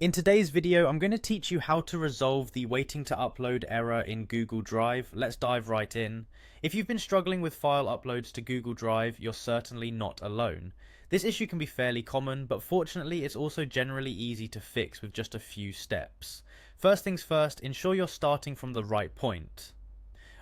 In today's video, I'm going to teach you how to resolve the waiting to upload error in Google Drive. Let's dive right in. If you've been struggling with file uploads to Google Drive, you're certainly not alone. This issue can be fairly common, but fortunately it's also generally easy to fix with just a few steps. First things first, ensure you're starting from the right point.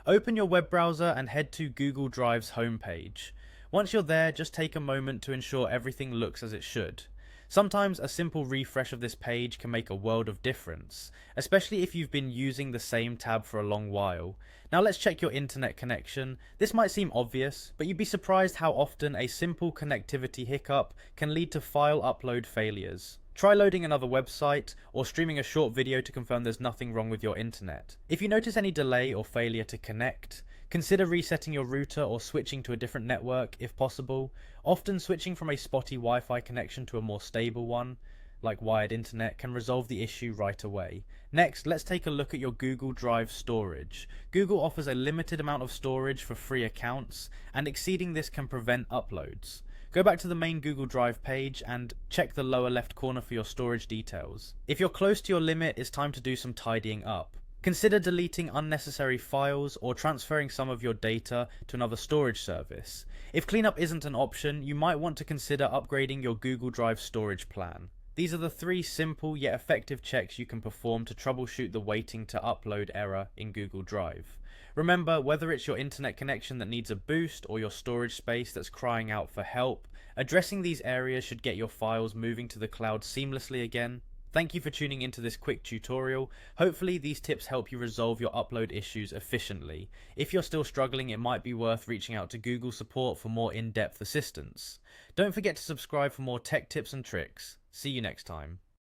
Open your web browser and head to Google Drive's homepage. Once you're there, just take a moment to ensure everything looks as it should. Sometimes a simple refresh of this page can make a world of difference, especially if you've been using the same tab for a long while. Now let's check your internet connection. This might seem obvious, but you'd be surprised how often a simple connectivity hiccup can lead to file upload failures. Try loading another website or streaming a short video to confirm there's nothing wrong with your internet. If you notice any delay or failure to connect, consider resetting your router or switching to a different network if possible. Often switching from a spotty Wi-Fi connection to a more stable one, like wired internet, can resolve the issue right away. Next, let's take a look at your Google Drive storage. Google offers a limited amount of storage for free accounts, and exceeding this can prevent uploads. Go back to the main Google Drive page and check the lower left corner for your storage details. If you're close to your limit, it's time to do some tidying up. Consider deleting unnecessary files or transferring some of your data to another storage service. If cleanup isn't an option, you might want to consider upgrading your Google Drive storage plan. These are the 3 simple yet effective checks you can perform to troubleshoot the waiting to upload error in Google Drive. Remember, whether it's your internet connection that needs a boost or your storage space that's crying out for help, addressing these areas should get your files moving to the cloud seamlessly again. Thank you for tuning into this quick tutorial. Hopefully these tips help you resolve your upload issues efficiently. If you're still struggling, it might be worth reaching out to Google support for more in-depth assistance. Don't forget to subscribe for more tech tips and tricks. See you next time.